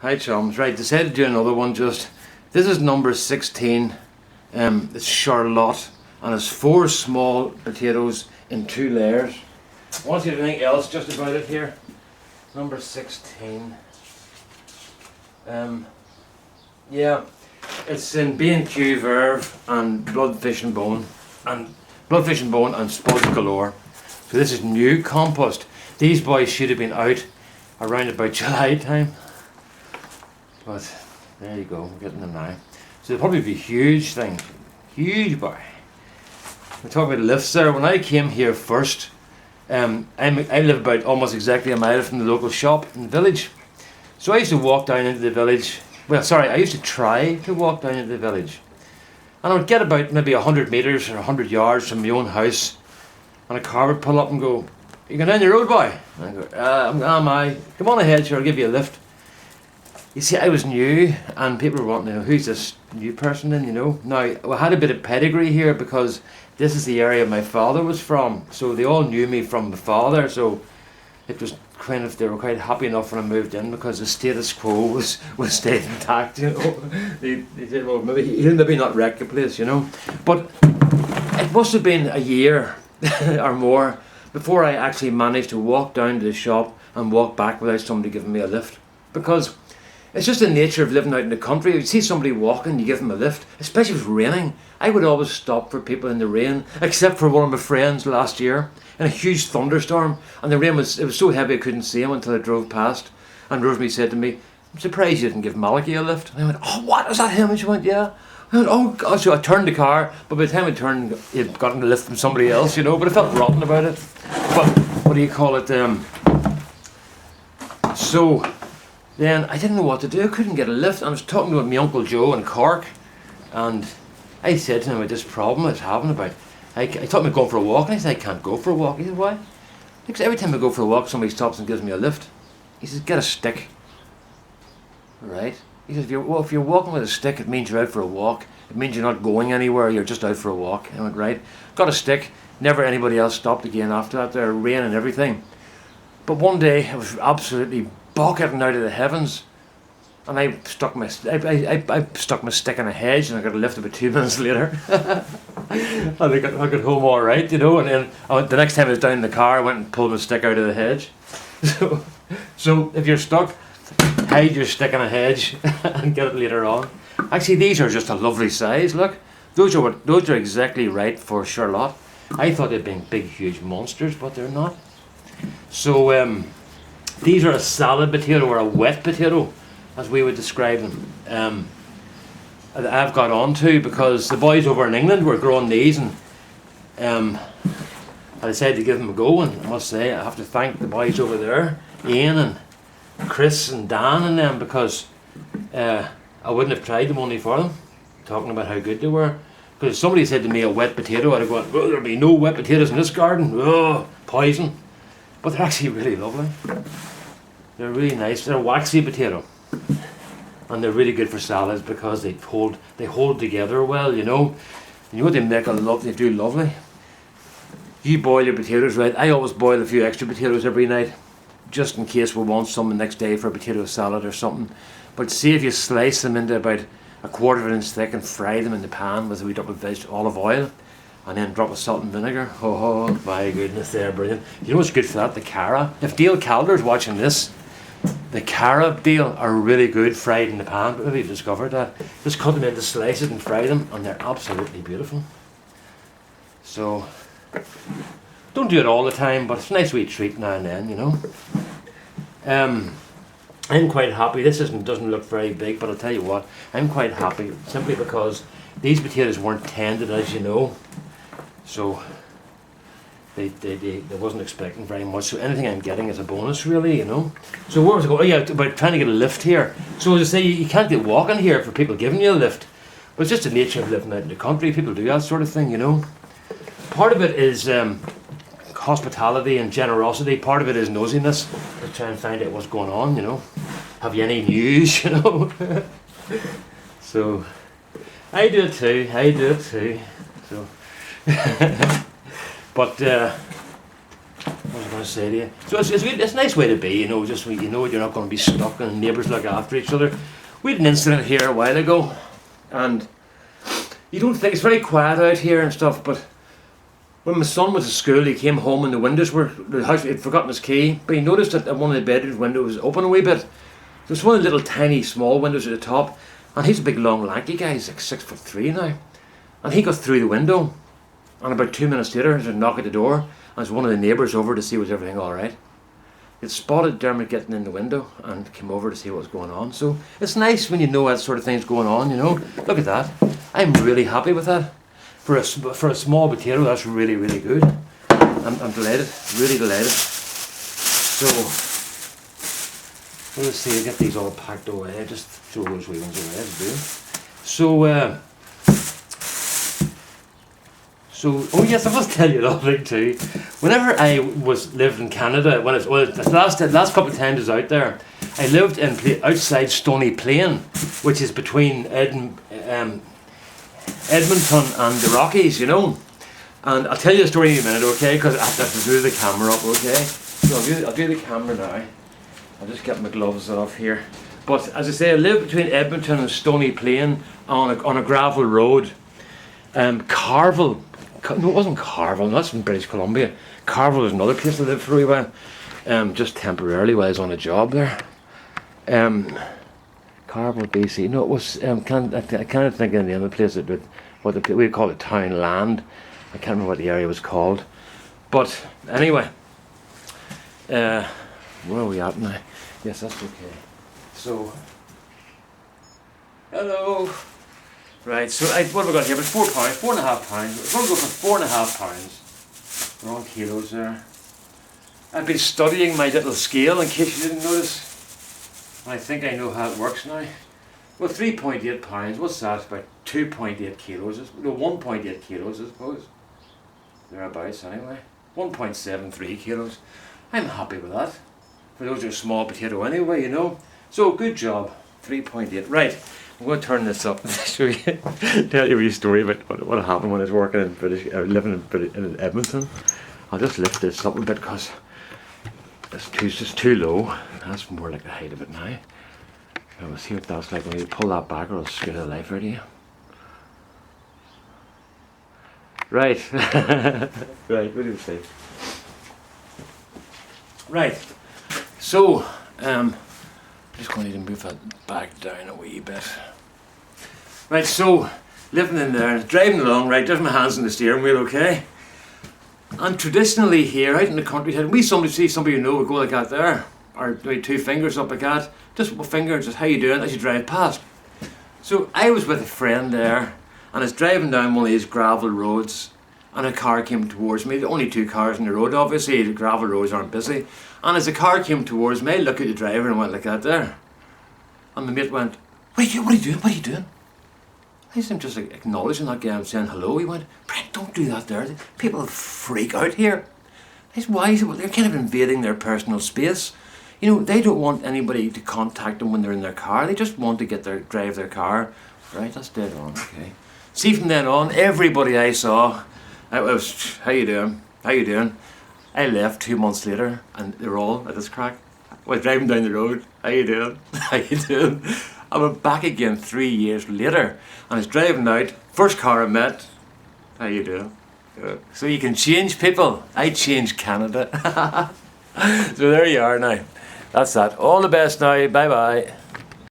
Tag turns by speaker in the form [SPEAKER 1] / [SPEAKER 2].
[SPEAKER 1] Hi chums, right, decided to do another one just. This is number 16, it's Charlotte, and it's 4 small potatoes in 2 layers. I want to see anything else just about it here. Number 16. Yeah, it's in B&Q Verve and Bloodfish and Bone and Spuds Galore. So this is new compost. These boys should have been out around about July time. But there you go, we're getting them now. So they'll probably be huge things. Huge boy. We talk about lifts there. When I came here first, I live about almost exactly a mile from the local shop in the village. So I used to walk down into the village. Well, sorry, I used to try to walk down into the village. And I would get about maybe 100 metres or 100 yards from my own house. And a car would pull up and go, "You going down the road, boy?" And I go, am I? Come on ahead, sure, I'll give you a lift. You see, I was new, and people were wanting to know, who's this new person then, you know? Now, I had a bit of pedigree here because this is the area my father was from, so they all knew me from my father, so it was kind of, they were quite happy enough when I moved in because the status quo was stayed intact, you know? They said, well, he'll maybe not wreck the place, you know? But it must have been a year or more before I actually managed to walk down to the shop and walk back without somebody giving me a lift, because it's just the nature of living out in the country. You see somebody walking, you give them a lift, especially if it's raining. I would always stop for people in the rain, except for one of my friends last year in a huge thunderstorm, and the rain was so heavy I couldn't see him until I drove past, and Rosemary said to me, "I'm surprised you didn't give Malachi a lift." And I went, "Oh, what, is that him?" And she went, "Yeah." I went, "Oh God." So I turned the car, but by the time I turned, he'd gotten a lift from somebody else, you know, but I felt rotten about it. But what do you call it? So then I didn't know what to do. I couldn't get a lift. I was talking to my Uncle Joe in Cork, and I said to him about this problem I was having about, I thought I'd go for a walk, and I said, "I can't go for a walk." He said, "Why?" Because every time I go for a walk, somebody stops and gives me a lift. He says, "Get a stick." Right? He says, if you're walking with a stick, it means you're out for a walk. It means you're not going anywhere, you're just out for a walk. I went, right. Got a stick. Never anybody else stopped again after that. There, rain and everything. But one day, I was absolutely bucketing out of the heavens, and I stuck my stick in a hedge, and I got a lift about 2 minutes later. And I got home all right, you know. And then the next time I was down in the car, I went and pulled my stick out of the hedge. So if you're stuck, hide your stick in a hedge and get it later on. Actually, these are just a lovely size. Look, those are exactly right for Charlotte. I thought they'd been big, huge monsters, but they're not. So these are a salad potato, or a wet potato, as we would describe them. I've got on to because the boys over in England were growing these, and I decided to give them a go. And I must say, I have to thank the boys over there, Ian and Chris and Dan and them, because I wouldn't have tried them only for them, talking about how good they were. Because if somebody said to me a wet potato, I'd have gone, "Well, there'll be no wet potatoes in this garden. Oh, poison." But they're actually really lovely. They're really nice. They're a waxy potato, and they're really good for salads because they hold together well. You know what they make they do lovely. You boil your potatoes, right? I always boil a few extra potatoes every night, just in case we want some the next day for a potato salad or something. But see if you slice them into about a quarter of an inch thick and fry them in the pan with a wee drop of olive oil, and then drop of salt and vinegar. Oh my goodness, they're brilliant. You know what's good for that? The cara. If Dale Calder's watching this, the cara, Dale, are really good fried in the pan. But maybe you've discovered that. Just cut them into slices and fry them, and they're absolutely beautiful. So don't do it all the time, but it's a nice wee treat now and then, you know. I'm quite happy. This doesn't look very big, but I'll tell you what, I'm quite happy simply because these potatoes weren't tended, as you know, so they wasn't expecting very much. So anything I'm getting is a bonus, really, you know. So where was I going? Oh yeah, about trying to get a lift here. So as I say, you can't get walking here for people giving you a lift, but it's just the nature of living out in the country. People do that sort of thing, you know. Part of it is hospitality and generosity. Part of it is nosiness, to try and find out what's going on, you know. Have you any news, you know? So I do it too. So but What was I going to say to you? So it's a nice way to be, you know, just when you know you're not going to be stuck and neighbours look after each other. We had an incident here a while ago, and you don't think, it's very quiet out here and stuff, but when my son was at school, he came home and the house, he'd forgotten his key, but he noticed that one of the bedroom windows was open a wee bit. There's one of the little tiny small windows at the top, and he's a big long lanky guy, he's like 6'3" now. And he got through the window, and about 2 minutes later there's a knock at the door, and there's one of the neighbours over to see was everything alright. He'd spotted Dermot getting in the window and came over to see what was going on. So it's nice when you know that sort of thing's going on, you know. Look at that. I'm really happy with that. For a small potato, that's really, really good. I'm delighted, really delighted. So, let's see, get these all packed away. Just throw those wee ones away, to do. So, oh yes, I must tell you another thing too. Whenever I lived in Canada, the last couple of times I was out there, I lived outside Stony Plain, which is between Edmonton and the Rockies, you know. And I'll tell you the story in a minute, okay? Because I have to do the camera up, okay? So I'll do the camera now. I'll just get my gloves off here. But as I say, I live between Edmonton and Stony Plain on a gravel road. Carville. No, it wasn't Carville. That's in British Columbia. Carville was another place I lived for a wee while. Just temporarily while I was on a job there. Carville, BC. No, it was. I can't think of the other place we call it Town Land. I can't remember what the area was called. But anyway, where are we at now? Yes, that's okay. So, hello. Right. So what have we got here? But £4, £4.5. We're going to go for £4.5. We're on kilos there. I've been studying my little scale in case you didn't notice. I think I know how it works now. Well, £3.8, what's that? About 2.8 kilos. No, 1.8 kilos, I suppose. Thereabouts, anyway. 1.73 kilos. I'm happy with that. For those who are small potato anyway, you know. So, good job. 3.8. Right, I'm going to turn this up and show you, tell you a wee story about what happened when I was working in living in Edmonton. I'll just lift this up a bit because it's just too low. That's more like the height of it now. We'll see what that's like when you pull that back, or it'll scare the life out of you. Right. Right, what do you say? Right. So, I'm just going to need to move that back down a wee bit. Right, so, living in there, driving along, right, there's my hands on the steering wheel, okay? And traditionally here, out in the countryside, see somebody you know would go like that there, or maybe 2 fingers up like that, just a finger, just how you doing as you drive past. So I was with a friend there, and I was driving down one of these gravel roads, and a car came towards me. There were only 2 cars on the road, obviously, the gravel roads aren't busy. And as the car came towards me, I looked at the driver and went like that there. And my mate went, what are you doing? What are you doing? I said, I'm just like, acknowledging that guy and saying hello. He went, Brent, don't do that there. People freak out here. I said, why? He said, well, they're kind of invading their personal space. You know, they don't want anybody to contact them when they're in their car. They just want to drive their car. Right, that's dead on, okay. See, from then on, everybody I saw, I was, how you doing? How you doing? I left 2 months later, and they're all at this crack. I was driving down the road. How you doing? How you doing? I went back again 3 years later, and I was driving out. First car I met. How you doing? So you can change people. I changed Canada. So there you are now. That's that. All the best now. Bye bye.